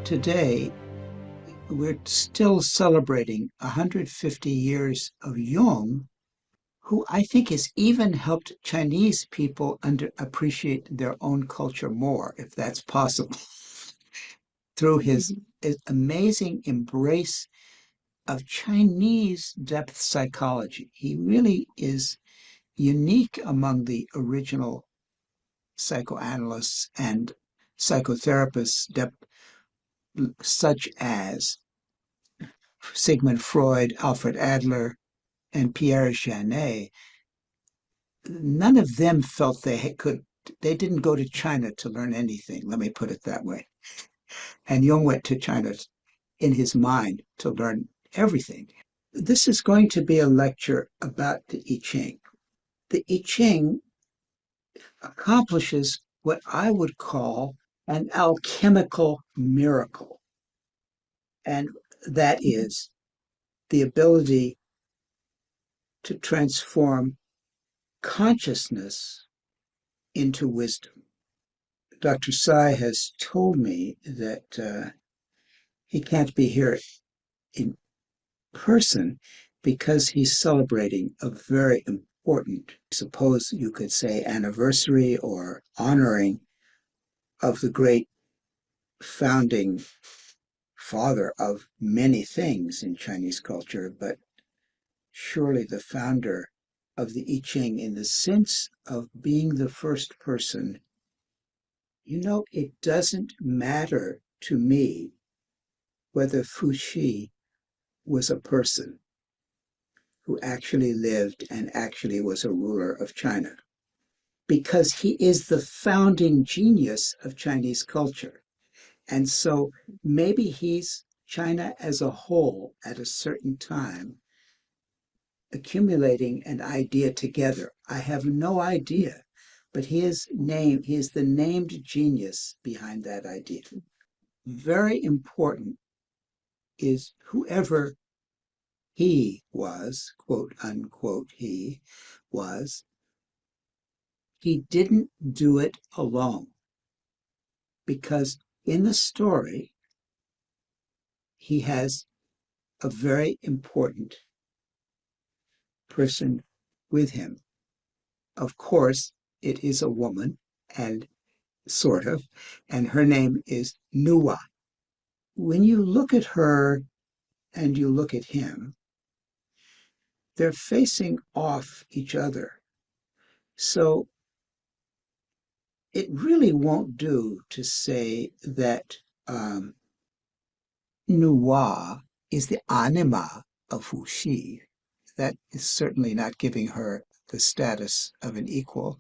Today, we're still celebrating 150 years of Jung, who I think has even helped Chinese people appreciate their own culture more, if that's possible, through his amazing embrace of Chinese depth psychology. He really is unique among the original psychoanalysts and psychotherapists, such as Sigmund Freud, Alfred Adler, and Pierre Janet. None of them felt they didn't go to China to learn anything, let me put it that way. And Jung went to China in his mind to learn everything. This is going to be a lecture about the I Ching. The I Ching accomplishes what I would call an alchemical miracle, and that is the ability to transform consciousness into wisdom. Dr. Sai has told me that he can't be here in person because he's celebrating a very important, suppose you could say, anniversary or honoring of the great founding father of many things in Chinese culture, but surely the founder of the I Ching in the sense of being the first person. It doesn't matter to me whether Fuxi was a person who actually lived and actually was a ruler of China, because he is the founding genius of Chinese culture. And so maybe he's China as a whole at a certain time accumulating an idea together. I have no idea, but he is the named genius behind that idea. Very important is whoever he was, quote unquote, he didn't do it alone, because in the story, he has a very important person with him. Of course, it is a woman, and sort of, and her name is Nuwa. When you look at her and you look at him, they're facing off each other. So it really won't do to say that Nuwa is the anima of Fuxi. That is certainly not giving her the status of an equal.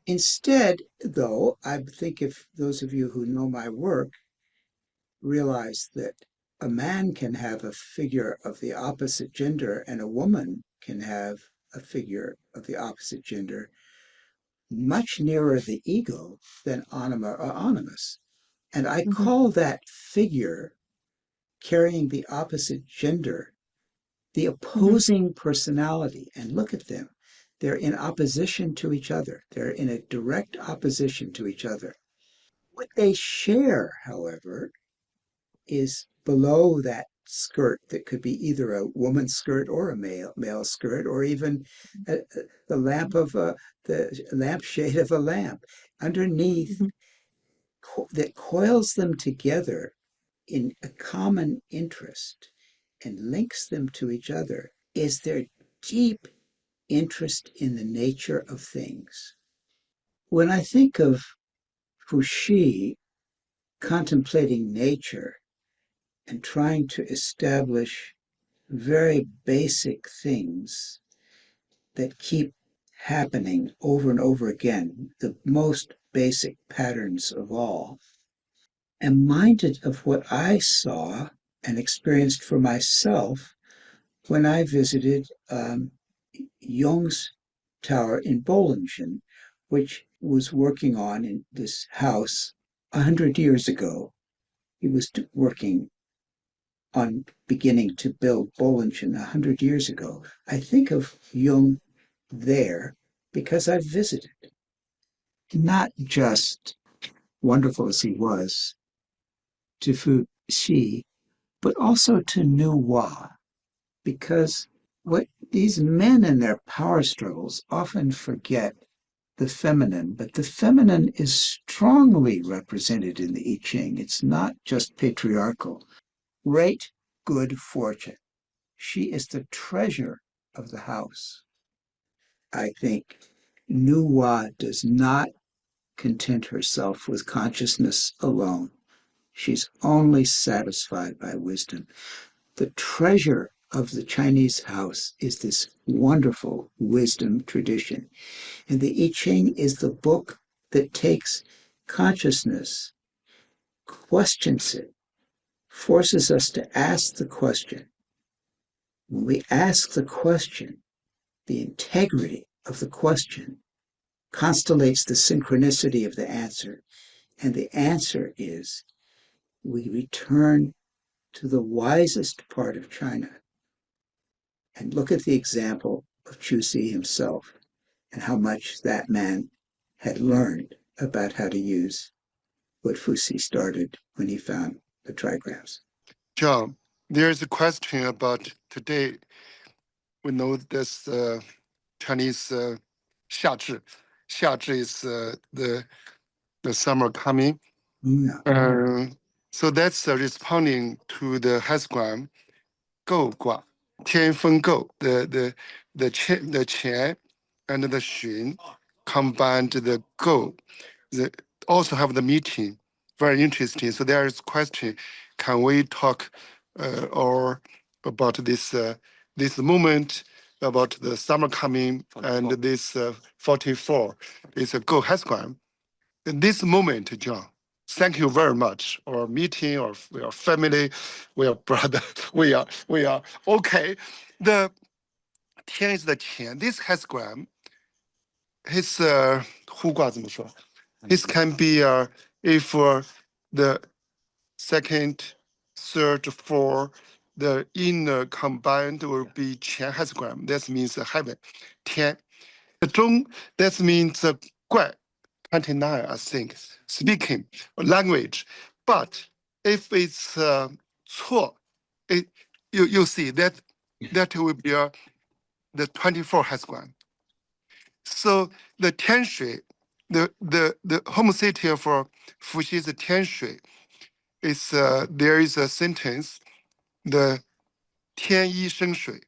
Instead, though, I think if those of you who know my work realize that a man can have a figure of the opposite gender and a woman can have a figure of the opposite gender much nearer the ego than anima or animus. And I call that figure carrying the opposite gender the opposing personality. And look at them. They're in opposition to each other. They're in a direct opposition to each other. What they share, however, is below that skirt that could be either a woman's skirt or a male skirt, or even the lampshade of a lamp underneath, that coils them together in a common interest and links them to each other, is their deep interest in the nature of things. When I think of Fuxi contemplating nature and trying to establish very basic things that keep happening over and over again, the most basic patterns of all, am minded of what I saw and experienced for myself when I visited Jung's tower in Bollingen, which was working on in this house 100 years ago. He was working on beginning to build Bollingen 100 years ago. I think of Jung there because I've visited. Not just wonderful as he was, to Xi, but also to New Hua, because what these men in their power struggles often forget the feminine, but the feminine is strongly represented in the I Ching. It's not just patriarchal. Great good fortune. She is the treasure of the house. I think Nu Hua does not content herself with consciousness alone. She's only satisfied by wisdom. The treasure of the Chinese house is this wonderful wisdom tradition. And the I Ching is the book that takes consciousness, questions it, forces us to ask the question. When we ask the question, the integrity of the question constellates the synchronicity of the answer. And the answer is we return to the wisest part of China and look at the example of Chuxi himself and how much that man had learned about how to use what Fuxi started when he found the trigrams. John, there's a question about today. We know this Chinese 夏至. 夏至 is the summer coming. Yeah. So that's responding to the hexagram 够卦, 天风够, the qian and the xun combined the go. The, also have the meeting. Very interesting. So there is question, can we talk or about this moment, about the summer coming 44. And this 44 is a go hexagram. In this moment, John, thank you very much. Our meeting, or we are family, we are brother, we are okay. The 天 is the 乾. This hexagram, his 互卦怎么说? This can be if the second, third, fourth, the inner combined will be 乾 hexagram. That means heaven, 天. The 中, that means 怪. 29, I think, speaking language. But if it's 错, you see that will be the 24 hexagram. So the 天水, the home city for Fuxi's 天水 is there is a sentence, the 天一生水.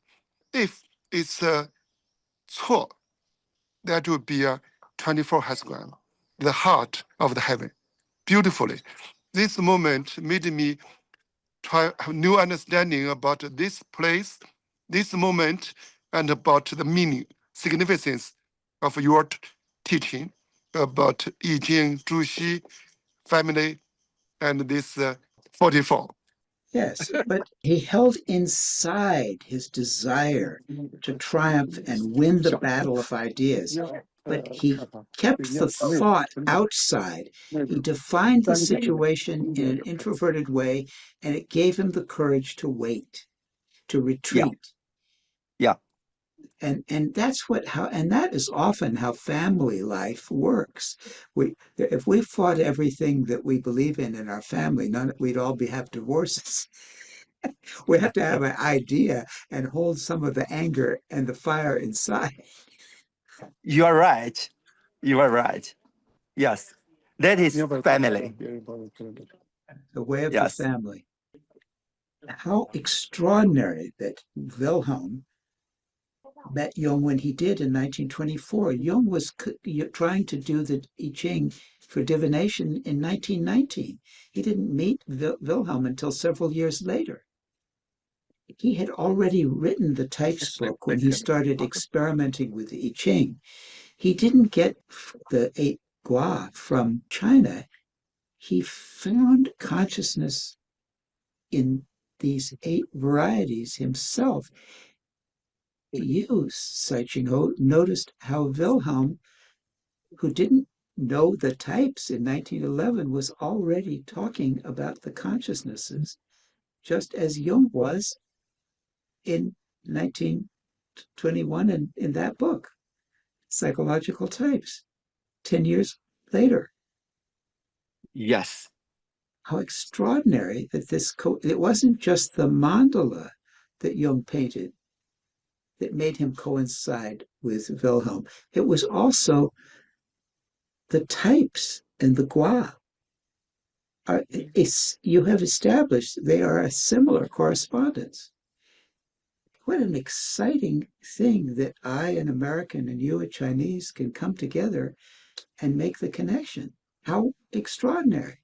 If it's 错, that would be a 24 hexagram, the heart of the heaven, beautifully. This moment made me try have new understanding about this place, this moment, and about the meaning, significance of your teaching about I Ching, Zhuxi, family, and this 44. Yes, but he held inside his desire to triumph and win the battle of ideas. But he kept the thought outside. He defined the situation in an introverted way, and it gave him the courage to wait, to retreat. Yeah. And that's that is often how family life works. If we fought everything that we believe in our family, we'd all have divorces. We have to have an idea and hold some of the anger and the fire inside. You are right. You are right. Yes. That is family. The way of Yes. the family. How extraordinary that Wilhelm met Jung when he did in 1924. Jung was trying to do the I Ching for divination in 1919. He didn't meet Wilhelm until several years later. He had already written the types book when he started experimenting with the I Ching. He didn't get the 8 Gua from China. He found consciousness in these 8 varieties himself. You, Sai Ching Ho, noticed how Wilhelm, who didn't know the types in 1911, was already talking about the consciousnesses, just as Jung was in 1921 in that book, Psychological Types, 10 years later. Yes. how extraordinary that it wasn't just the mandala that Jung painted that made him coincide with Wilhelm. It was also the types and the gua. You have established they are a similar correspondence. What an exciting thing that I, an American, and you, a Chinese, can come together and make the connection. How extraordinary.